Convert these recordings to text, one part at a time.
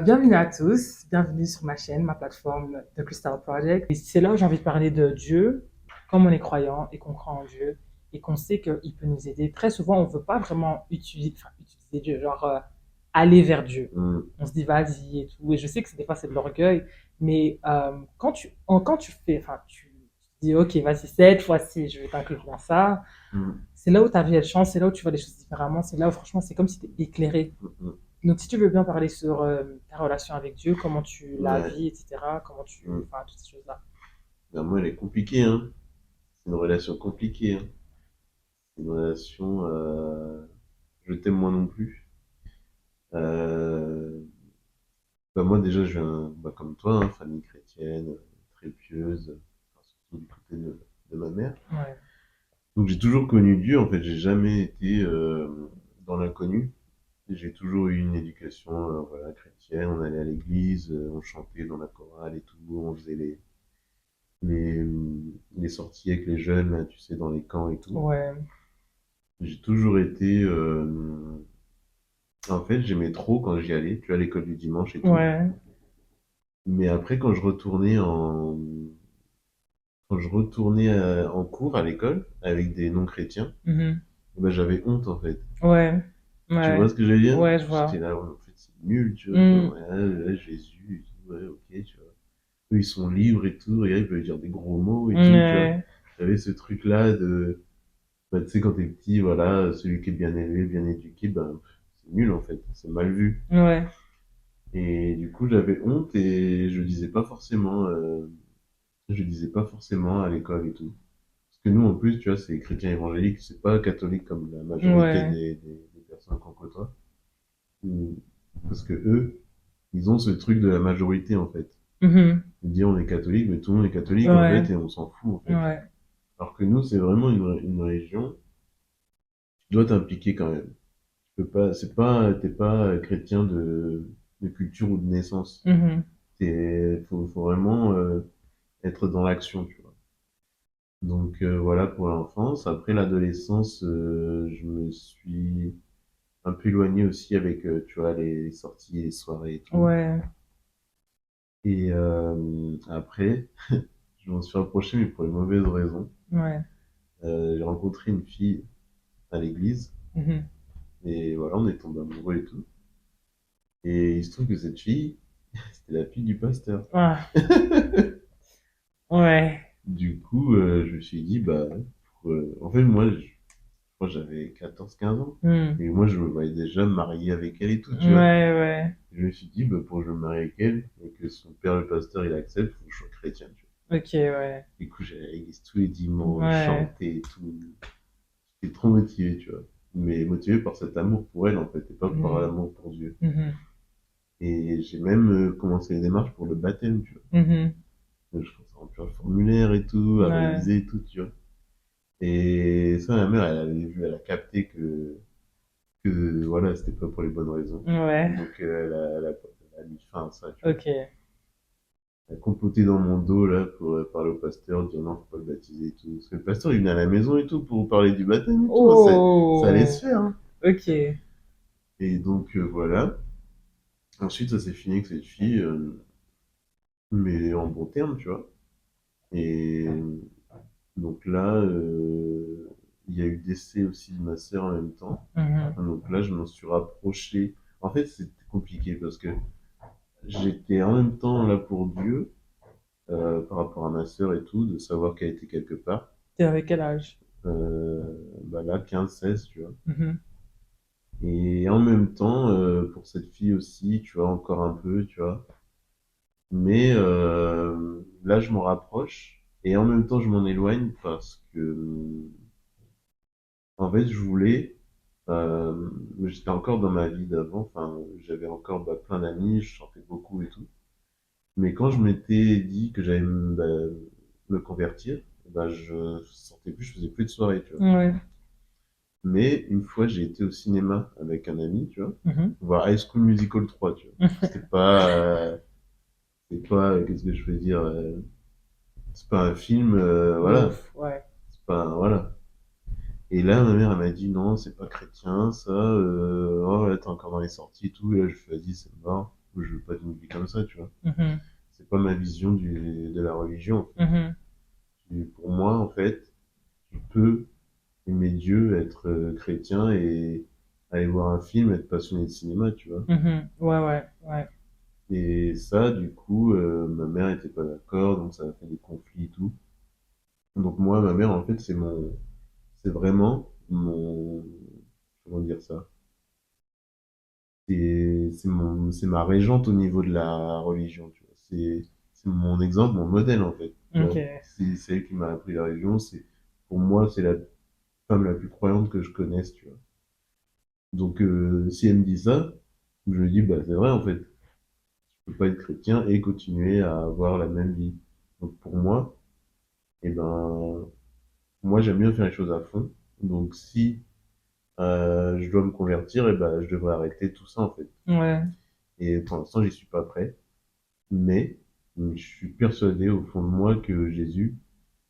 Bienvenue à tous, bienvenue sur ma chaîne, ma plateforme The Crystal Project. Et c'est là où j'ai envie de parler de Dieu, comme on est croyant et qu'on croit en Dieu et qu'on sait qu'il peut nous aider. Très souvent, on ne veut pas vraiment utiliser Dieu, aller vers Dieu. Mm. On se dit vas-y et tout. Et je sais que des fois c'est de l'orgueil, mais quand tu fais, tu dis ok, vas-y, cette fois-ci, je vais t'inclure dans ça. Mm. C'est là où ta vie elle change, c'est là où tu vois les choses différemment, c'est là où franchement c'est comme si tu étais éclairé. Mm. Donc, si tu veux bien parler sur ta relation avec Dieu, comment tu la Ouais. vis, etc., comment tu. Mm. Enfin, toutes ces choses-là. Ben, moi, elle est compliquée, hein. C'est une relation compliquée, hein. C'est une relation, je t'aime moi non plus. Euh, ben, moi, déjà, je viens, bah, comme toi, hein, famille chrétienne, très pieuse, enfin, surtout du côté de ma mère. Ouais. Donc, j'ai toujours connu Dieu, en fait, j'ai jamais été dans l'inconnu. J'ai toujours eu une éducation, voilà, chrétienne. On allait à l'église, on chantait dans la chorale et tout, on faisait les, les sorties avec les jeunes, là, tu sais, dans les camps et tout. Ouais. J'ai toujours été... en fait, j'aimais trop quand j'y allais, tu vois, à l'école du dimanche et tout. Ouais. Mais après, quand je retournais en cours à l'école avec des non-chrétiens, Mhm. ben, j'avais honte, en fait. Ouais. Tu vois Ouais. ce que je veux dire? Ouais, je J'étais vois. là, ouais, en fait, c'est nul, tu vois. Mm. Genre, ouais, Jésus et tout, ouais, ok, tu vois. Eux, ils sont libres et tout, et ils peuvent dire des gros mots et tout, tu vois. Ouais. J'avais ce truc-là de bah, tu sais, quand t'es petit, voilà, celui qui est bien élevé, bien éduqué, ben, c'est nul en fait, c'est mal vu. Ouais. Et du coup, j'avais honte et je disais pas forcément à l'école et tout. Parce que nous, en plus, tu vois, c'est chrétien évangélique, c'est pas catholique comme la majorité Ouais. des personnes qu'on côtoie. Mm. Parce que eux, ils ont ce truc de la majorité en fait. Mhm. Ils disent on est catholique, mais tout le monde est catholique en Ouais. fait, et on s'en fout en fait. Ouais. Alors que nous, c'est vraiment une religion, tu dois t'impliquer quand même. T'es pas chrétien de culture ou de naissance. Mhm. Faut vraiment être dans l'action, tu vois. Donc voilà pour l'enfance. Après l'adolescence, je me suis un peu éloigné aussi avec, tu vois, les sorties, les soirées et tout. Ouais. Et après, je m'en suis rapproché, mais pour les mauvaises raisons. Ouais. J'ai rencontré une fille à l'église, Mhm. et voilà, on est tombé amoureux et tout. Et il se trouve que cette fille, c'était la fille du pasteur. Ah. Ouais. Du coup, je me suis dit, bah, en fait, moi j'avais 14 15 ans. Mm. Et moi, je me voyais déjà me marier avec elle et tout, tu vois. Ouais, ouais. Je me suis dit, bah, pour que je me marie avec elle et que son père, le pasteur, il accepte, faut que je sois chrétien, tu vois. Ok, ouais. Du coup, j'allais à l'église tous les dimanches, Ouais. chanter et tout. J'étais trop motivé, tu vois. Mais motivé par cet amour pour elle, en fait, et pas par Mm. l'amour pour Dieu. Mhm. Et j'ai même commencé les démarches pour le baptême, tu vois. Mhm. Donc, je commençais à remplir le formulaire et tout, à Ouais. réviser et tout, tu vois. Et ça, ma mère, elle avait vu, elle a capté que voilà, c'était pas pour les bonnes raisons. Ouais. Donc, elle a mis fin à ça, tu vois. Ok. Elle a comploté dans mon dos, là, pour parler au pasteur, dire non, faut pas le baptiser et tout. Parce que le pasteur, il venait à la maison et tout pour parler du baptême et tout, hein, ça allait se Oh. faire, hein. Ok. Et donc, voilà. Ensuite, ça s'est fini avec cette fille, mais en bon terme, tu vois. Et donc là, il y a eu décès aussi de ma sœur en même temps. Mhm. Donc là, je m'en suis rapproché. En fait, c'était compliqué parce que j'étais en même temps là pour Dieu, par rapport à ma sœur et tout, de savoir qu'elle était quelque part. T'es avec quel âge? Bah là, 15 16 tu vois. Mhm. Et en même temps, pour cette fille aussi, tu vois, encore un peu, tu vois. Mais là, je m'en rapproche et en même temps, je m'en éloigne parce que, en fait, j'étais encore dans ma vie d'avant, enfin, j'avais encore bah, plein d'amis, je sortais beaucoup et tout. Mais quand je m'étais dit que j'allais me convertir, bah, je sortais plus, je faisais plus de soirées, tu vois. Ouais. Mais une fois, j'ai été au cinéma avec un ami, tu vois, Mhm. voir High School Musical 3, tu vois. C'était pas, qu'est-ce que je veux dire, c'est pas un film, De voilà, ouf, ouais. c'est pas, voilà. Et là, ma mère, elle m'a dit non, c'est pas chrétien, ça, oh, là, t'es encore dans les sorties et tout, et là, je me suis dit, vas-y, c'est mort. coup, je veux pas d'une vie comme ça, tu vois. Mhm. C'est pas ma vision de la religion, en fait. Mhm. Pour moi, en fait, tu peux aimer Dieu, être chrétien et aller voir un film, être passionné de cinéma, tu vois. Mhm. Ouais, ouais, ouais. Et ça, du coup, ma mère était pas d'accord, donc ça a fait des conflits et tout. Donc moi, ma mère, en fait, c'est vraiment mon, comment dire ça? C'est ma régente au niveau de la religion, tu vois. C'est mon exemple, mon modèle, en fait, tu Ok. vois. C'est elle qui m'a appris la religion, pour moi, c'est la femme la plus croyante que je connaisse, tu vois. Donc, si elle me dit ça, je me dis, bah, c'est vrai, en fait. Je peux pas être chrétien et continuer à avoir la même vie. Donc, pour moi, eh ben, moi, j'aime bien faire les choses à fond. Donc, si je dois me convertir, eh ben, je devrais arrêter tout ça, en fait. Ouais. Et pour l'instant, j'y suis pas prêt. Mais je suis persuadé au fond de moi que Jésus,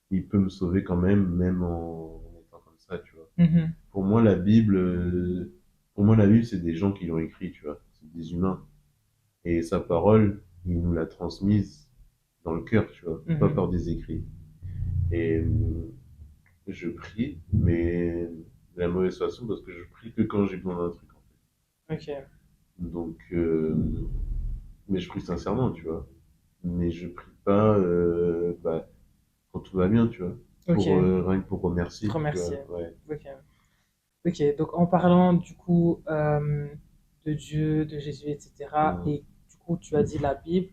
il peut me sauver quand même, même en étant comme ça, tu vois. Mhm. Pour moi, la Bible, pour moi, la Bible, c'est des gens qui l'ont écrit, tu vois. C'est des humains. Et sa parole, il nous l'a transmise dans le cœur, tu vois. Pas Mhm. par des écrits. Et je prie, mais de la mauvaise façon, parce que je prie que quand j'ai besoin d'un truc, en fait. Ok. Donc, mais je prie sincèrement, tu vois. Mais je prie pas, bah, quand tout va bien, tu vois. Ok. Rien que pour Te remercier, tu vois. remercier. Ouais. Ok. Ok. Donc, en parlant du coup de Dieu, de Jésus, etc., Mm, et du coup, tu as dit la Bible.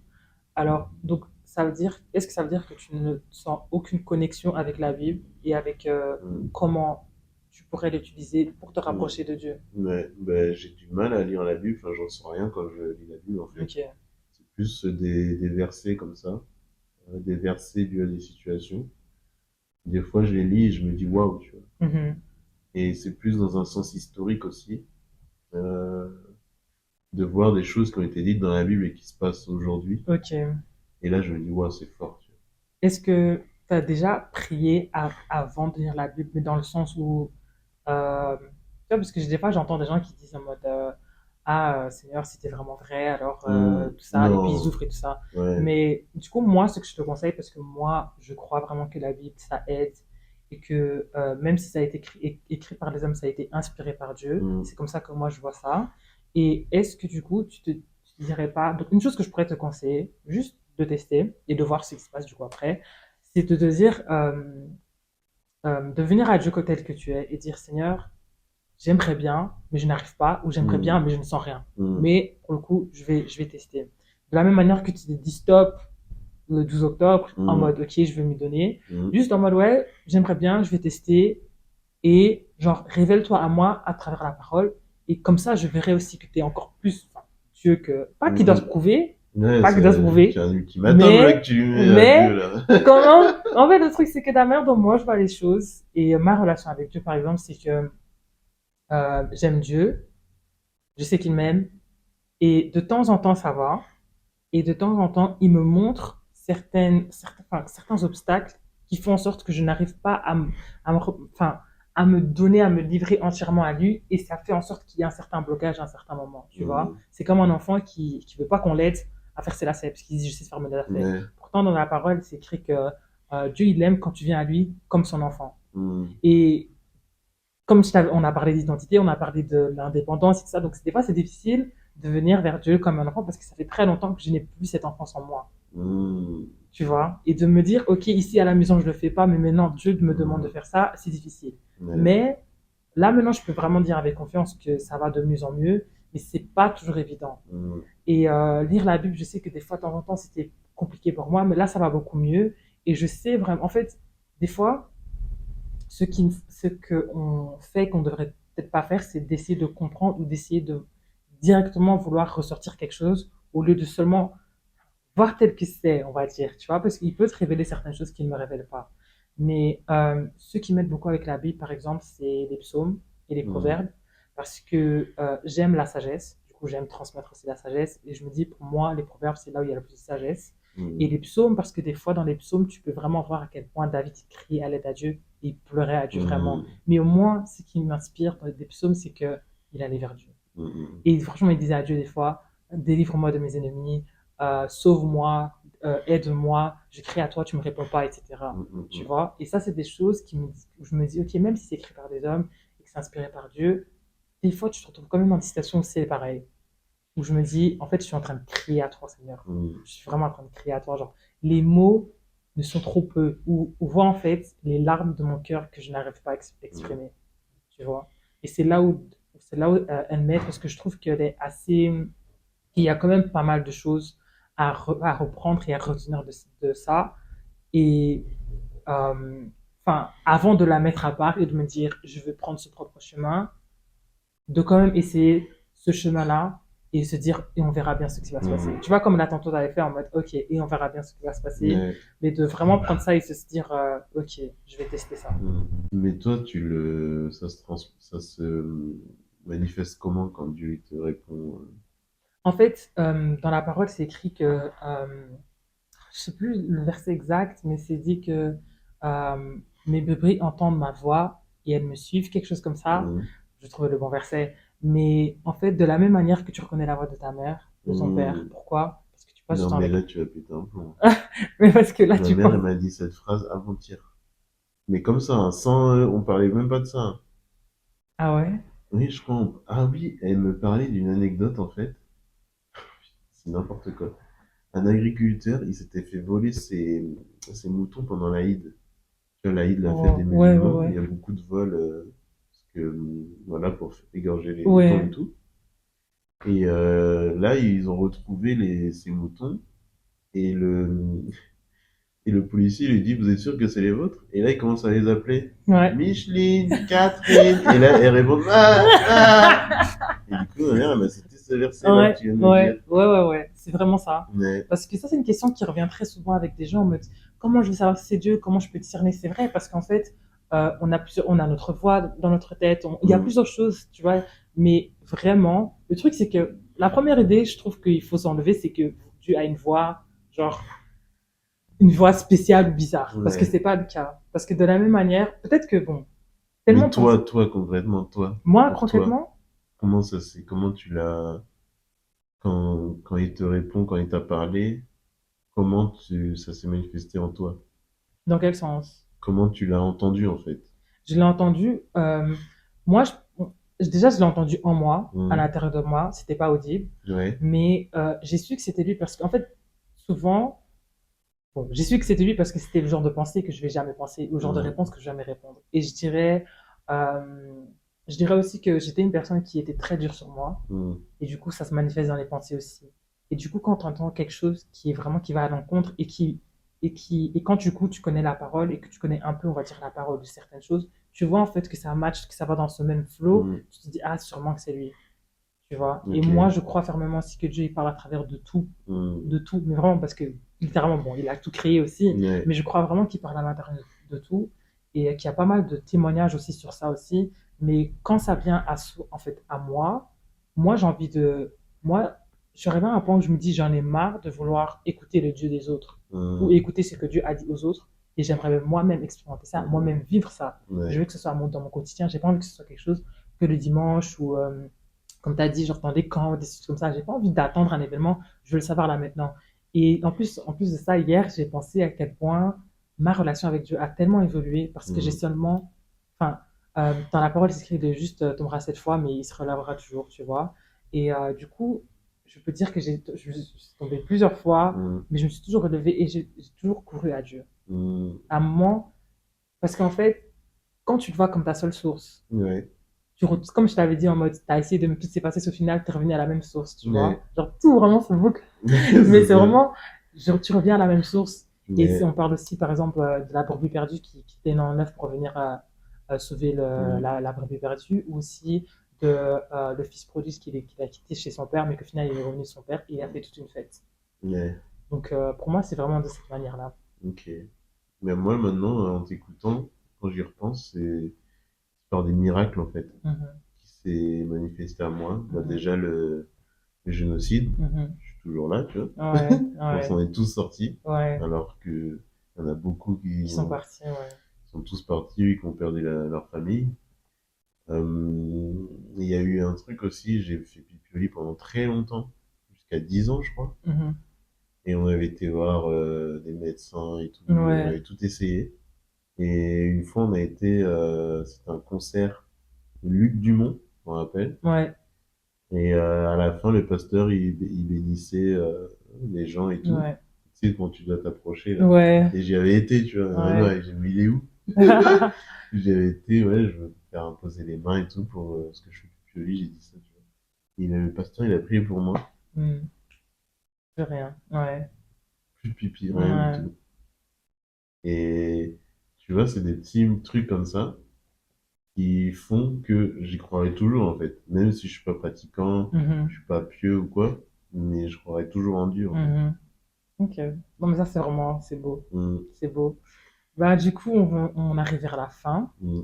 Alors, donc, ça veut dire, est-ce que ça veut dire que tu ne sens aucune connexion avec la Bible et avec mm, comment tu pourrais l'utiliser pour te mm. rapprocher de Dieu? Ouais, ben, j'ai du mal à lire la Bible, enfin, j'en sens rien quand je lis la Bible, en fait. Ok. C'est plus des versets comme ça, des versets dus à des situations. Des fois, je les lis et je me dis waouh, tu vois. Mhm. Et c'est plus dans un sens historique aussi, euh, de voir des choses qui ont été dites dans la Bible et qui se passent aujourd'hui. Ok. Et là, je me dis waouh, c'est fort, tu Est-ce que tu as déjà prié avant de lire la Bible, mais dans le sens où, tu vois, parce que des fois j'entends des gens qui disent en mode Ah Seigneur, si t'es vraiment vrai, alors vois. tout ça, et puis ils Non, ouvrent et tout ça. ouais. Mais du coup, moi, ce que je te conseille, parce que moi, je crois vraiment que la Bible, ça aide, et que même si ça a été écrit par les hommes, ça a été inspiré par Dieu. Mm, C'est comme ça que moi, je vois ça. Et est-ce que du coup, tu te dirais pas. Donc, une chose que je pourrais te conseiller, juste de tester et de voir ce qui se passe du coup après, c'est de te dire, de venir à Dieu tel que tu es et dire Seigneur, j'aimerais bien, mais je n'arrive pas, ou j'aimerais bien, mm, mais je ne sens rien. mm, Mais pour le coup, je vais tester. De la même manière que tu t'es dit stop le 12 octobre, en mm, mode ok, je vais m'y donner, mm, juste en mode ouais, j'aimerais bien, je vais tester, et genre révèle-toi à moi à travers la parole, et comme ça, je verrai aussi que tu es encore plus enfin, Dieu que, pas qu'il doit se mm. prouver, Ouais, pas qu'il doit se c'est prouver, un ultimatum là que tu lui mets à Dieu mais là. comment, en fait, le truc, c'est que la manière dont moi je vois les choses, et ma relation avec Dieu, par exemple, c'est que j'aime Dieu, je sais qu'il m'aime, et de temps en temps, ça va, et de temps en temps, il me montre certains obstacles qui font en sorte que je n'arrive pas enfin, à me donner, à me livrer entièrement à lui, et ça fait en sorte qu'il y a un certain blocage à un certain moment, tu vois. Mm, C'est comme un enfant qui veut pas qu'on l'aide à faire ses lacets, parce qu'il dit, je sais faire mes lacets. ouais, Pourtant, dans la parole, c'est écrit que Dieu, il aime quand tu viens à lui comme son enfant. mm, Et comme on a parlé d'identité, on a parlé de l'indépendance et tout ça, donc des fois, c'est difficile de venir vers Dieu comme un enfant parce que ça fait très longtemps que je n'ai plus cette enfance en moi, mm, tu vois. Et de me dire, ok, ici à la maison, je le fais pas, mais maintenant, Dieu me demande de mm, faire ça, c'est difficile. ouais, Mais là, maintenant, je peux vraiment dire avec confiance que ça va de mieux en mieux, mais c'est pas toujours évident. mm, Et lire la Bible, je sais que des fois, de temps en temps, c'était compliqué pour moi, mais là, ça va beaucoup mieux. Et je sais vraiment, en fait, des fois, ce qu'on fait qu'on devrait peut-être pas faire, c'est d'essayer de comprendre ou d'essayer de directement vouloir ressortir quelque chose au lieu de seulement voir tel que c'est, on va dire, tu vois, parce qu'il peut te révéler certaines choses qu'il ne me révèle pas. Mais ce qui m'aide beaucoup avec la Bible, par exemple, c'est les psaumes et les mm, proverbes, parce que j'aime la sagesse, du coup j'aime transmettre aussi la sagesse, et je me dis, pour moi, les proverbes, c'est là où il y a le plus de sagesse. Et mm, les psaumes, parce que des fois, dans les psaumes, tu peux vraiment voir à quel point David criait à l'aide à Dieu, et il pleurait à Dieu vraiment. mm, Mais au moins, ce qui m'inspire dans les psaumes, c'est qu'il allait vers Dieu. mm, Et franchement, il disait à Dieu des fois, délivre-moi de mes ennemis, sauve-moi, aide-moi, je crie à toi, tu me réponds pas, etc. Mm, mm, Tu mm. vois? Et ça, c'est des choses où je me dis, ok, même si c'est écrit par des hommes et que c'est inspiré par Dieu, des fois, tu te retrouves quand même dans des situations où c'est pareil, où je me dis, en fait, je suis en train de crier à toi, Seigneur. Mm. Je suis vraiment en train de crier à toi. Genre, les mots ne sont trop peu, ou voient en fait les larmes de mon cœur que je n'arrive pas à Mm. exprimer. Tu vois? Et c'est là où elle m'aide parce que je trouve qu'elle est assez, il y a quand même pas mal de choses à reprendre et à retenir de ça. Et avant de la mettre à part et de me dire, je vais prendre ce propre chemin, de quand même essayer ce chemin-là et se dire, et on verra bien ce qui va se passer. Mm. Tu vois, comme là, tantôt, t'avais fait en mode, ok, et on verra bien ce qui va se passer, Ouais. mais de vraiment prendre ça et se dire, ok, je vais tester ça. Mm. Mais toi, ça se manifeste comment quand Dieu il te répond? En fait, dans la parole, c'est écrit que, je sais plus le verset exact, mais c'est dit que mes brebis entendent ma voix et elles me suivent, quelque chose comme ça. Mm. Je trouve le bon verset. Mais en fait, de la même manière que tu reconnais la voix de ta mère, de ton père. Mm. Pourquoi? Parce que tu passes du Non, temps mais avec là, eux. tu as pété un plomb. Mais parce que là, Ma tu mère, elle penses. m'a dit cette phrase avant-hier. Mais comme ça, hein, sans, on parlait même pas de ça, hein. Ah ouais? Oui, je crois. Ah oui, elle me parlait d'une anecdote en fait. C'est n'importe quoi. Un agriculteur, il s'était fait voler ses moutons pendant l'Aïd. Tu vois, l'Aïd, la fête des Oh, ouais, ouais, musulmans, il ouais. y a beaucoup de vols, parce que, voilà, pour égorger les moutons et Ouais, tout. Et là, ils ont retrouvé ces moutons et le policier lui dit, vous êtes sûr que c'est les vôtres? Et là, il commence à les appeler. ouais. Micheline, Catherine. Et là, elle répond, ah, ah. Et du coup, ma mère, elle m'a cité ce verset-là que Ouais, tu viens de me dire. ouais, ouais, ouais, ouais. C'est vraiment ça. Mais, Parce que ça, c'est une question qui revient très souvent avec des gens en mode comment je vais savoir si c'est Dieu, comment je peux discerner si c'est vrai, parce qu'en fait, on a notre voix dans notre tête, il y a mm, plusieurs choses, tu vois. Mais vraiment, le truc, c'est que la première idée, je trouve qu'il faut s'enlever, c'est que Dieu a une voix, genre, une voix spéciale ou bizarre. Parce que ouais. c'est pas le cas. Parce que de la même manière, peut-être que bon, Mais tellement ton. toi, concrètement, toi, Moi, pour toi, concrètement, comment tu l'as, quand il te répond, quand il t'a parlé, ça s'est manifesté en toi? dans quel sens? Comment tu l'as entendu, en fait? Je l'ai entendu. Moi, déjà, je l'ai entendu en moi, à Mm, l'intérieur de moi. C'était pas audible, ouais. mais j'ai su que c'était lui parce qu'en fait, souvent, bon, j'ai su que c'était lui parce que c'était le genre de pensée que je vais jamais penser, ou le genre de Mm, réponse que je vais jamais répondre. Et je dirais aussi que j'étais une personne qui était très dure sur moi, mm, et du coup, ça se manifeste dans les pensées aussi. Et du coup, quand tu entends quelque chose qui est vraiment qui va à l'encontre et quand du coup tu connais la parole et que tu connais un peu, on va dire, la parole de certaines choses, tu vois en fait que ça match, que ça va dans ce même flow, mm, tu te dis, ah, sûrement que c'est lui, tu vois. Et ok. moi, je crois fermement aussi que Dieu, il parle à travers Mm, de tout, mais vraiment parce que littéralement, bon, il a tout créé aussi, ouais. mais je crois vraiment qu'il parle à l'intérieur de tout et qu'il y a pas mal de témoignages aussi sur ça aussi. Mais quand ça vient en fait, à moi, j'ai envie de, moi, je suis arrivé à un point où je me dis, j'en ai marre de vouloir écouter le Dieu des autres ou Mm, écouter ce que Dieu a dit aux autres. Et j'aimerais moi-même expérimenter ça, mm, moi-même vivre ça. Je ouais. veux que ce soit dans mon quotidien. J'ai pas envie que ce soit quelque chose que le dimanche ou, comme tu as dit, genre dans des camps, des choses comme ça. J'ai pas envie d'attendre un événement. Je veux le savoir là maintenant. Et en plus de ça, hier, j'ai pensé à quel point ma relation avec Dieu a tellement évolué parce que j'ai Mm, seulement, enfin, dans la parole, c'est écrit de juste tombera cette fois, mais il se relèvera toujours, tu vois. Et du coup, je peux dire que je suis tombée plusieurs fois, mm, mais je me suis toujours relevée et j'ai toujours couru à Dieu. mm, À un moment, parce qu'en fait, quand tu te vois comme ta seule source, ouais. comme je t'avais dit en mode, t'as essayé de me tout s'est passé, au final, t'es revenu à la même source, tu vois. Ouais. Genre, tout vraiment se boucle. Mais C'est c'est ça. vraiment, genre, tu reviens à la même source. Et si Mais, on parle aussi, par exemple, de la brebis perdue qui était en œuvre pour venir sauver mm, la brebis perdue, ou aussi de le fils prodigue qui a quitté chez son père, mais qu'au final, il est revenu de son père et il a fait toute une fête. ouais. Donc, pour moi, c'est vraiment de cette manière-là. Ok. Mais moi, maintenant, en t'écoutant, quand j'y repense, c'est par des miracles, en fait, Mhm, qui s'est manifesté à moi. Bah, mhm, déjà, le génocide, mhm. je suis toujours là, tu vois. Ouais, On ouais, s'en est tous sortis, ouais. alors que il y en a beaucoup Qui sont partis, ouais. qui sont tous partis, qui ont perdu leur famille. Il y a eu un truc aussi, j'ai fait pipi au lit pendant très longtemps, jusqu'à 10 ans, je crois. Mhm. Et on avait été voir des médecins et tout. On Ouais, avait tout essayé. Et une fois, on a été, c'était un concert de Luc Dumont, je me rappelle. ouais, Et à la fin, le pasteur, il bénissait les gens et tout. ouais, Tu sais, quand tu dois t'approcher, là. ouais, Et j'y avais été, tu vois. ouais. Ouais, j'ai mis, il est où? J'y avais été, ouais, je veux me faire imposer les mains et tout pour, parce que je suis plus joli, j'ai dit ça, tu vois. Le pasteur, il a prié pour moi. Hmm, plus rien. Ouais, Plus de pipi, rien du ouais. tout. Et tu vois, c'est des petits trucs comme ça qui font que j'y croirais toujours, en fait. Même si je suis pas pratiquant, je Mhm, suis pas pieux ou quoi, mais je croirais toujours en Dieu, en fait. mhm. Ok. Non, mais ça, c'est vraiment, c'est beau. Mm, C'est beau. Bah, du coup, on arrive vers la fin. mm.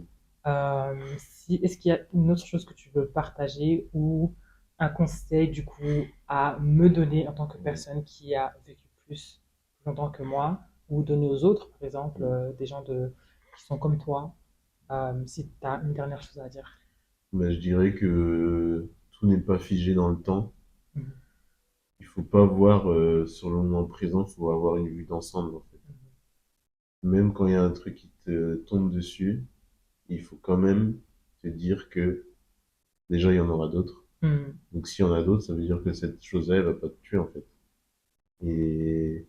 Est-ce qu'il y a une autre chose que tu veux partager ou un conseil, du coup, à me donner en tant que personne qui a vécu plus longtemps que moi ou donner aux autres, par exemple, des gens qui sont comme toi, si tu as une dernière chose à dire. Bah, je dirais que tout n'est pas figé dans le temps. Mhm, Il faut pas voir sur le moment présent, il faut avoir une vue d'ensemble, en fait. Même quand il y a un truc qui te tombe dessus, il faut quand même te dire que déjà, il y en aura d'autres. mhm, Donc, s'il y en a d'autres, ça veut dire que cette chose-là, elle va pas te tuer, en fait. Et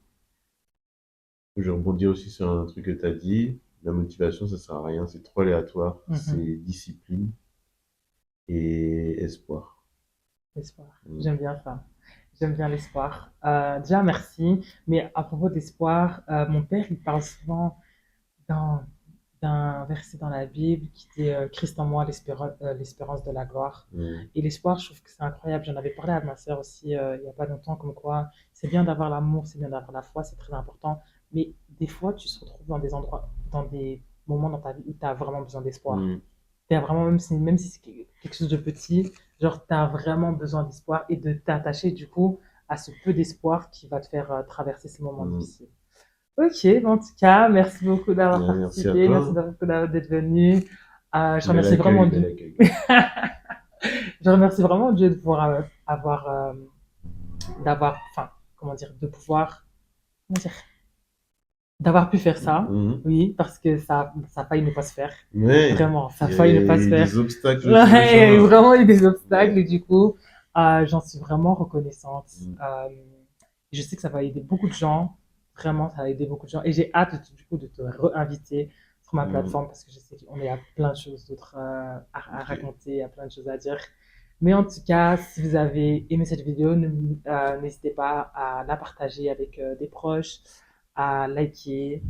je vais rebondir aussi sur un truc que tu as dit. La motivation, ça sert à rien. C'est trop aléatoire. mhm. C'est discipline et espoir. L'espoir. Mm. J'aime bien ça. J'aime bien l'espoir. Déjà, merci. Mais à propos d'espoir, mon père, il parle souvent d'un d'un verset dans la Bible qui dit Christ en moi, l'espérance de la gloire. Mm. Et l'espoir, je trouve que c'est incroyable. J'en avais parlé à ma sœur aussi il n'y a pas longtemps, comme quoi c'est bien d'avoir l'amour, c'est bien d'avoir la foi, c'est très important. Mais des fois, tu te retrouves dans des endroits, dans des moments dans ta vie où tu as vraiment besoin d'espoir. Mm. T'as vraiment, même si c'est quelque chose de petit, genre, tu as vraiment besoin d'espoir et de t'attacher du coup à ce peu d'espoir qui va te faire traverser ces moments Mm. difficiles. Ok, en tout cas, merci beaucoup d'avoir Ouais, merci à participé, merci toi. beaucoup d'être venu. Je Bel remercie vraiment accueil, bel Dieu. accueil. Je remercie vraiment Dieu de pouvoir avoir, d'avoir, enfin, comment dire, de pouvoir, comment dire, d'avoir pu faire ça. Mhm. Oui, parce que ça a failli ne pas se faire. Ouais, Vraiment, ça a il y failli ne pas a se eu faire. des obstacles sur le Ouais, il y a eu chemin. vraiment eu des obstacles Ouais. et du coup, j'en suis vraiment reconnaissante. Mm. Je sais que ça va aider beaucoup de gens. Vraiment, ça va aider beaucoup de gens. Et j'ai hâte du coup de te réinviter sur ma Mm. plateforme parce que je sais qu'on est à plein de choses d'autres à Ok. raconter, à plein de choses à dire. Mais en tout cas, si vous avez aimé cette vidéo, n'hésitez pas à la partager avec des proches, à liker,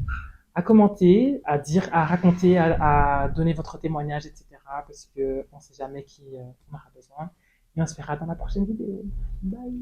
à commenter, à dire, à raconter, à donner votre témoignage, etc. Parce que on sait jamais qui en aura besoin. Et on se verra dans la prochaine vidéo. Bye!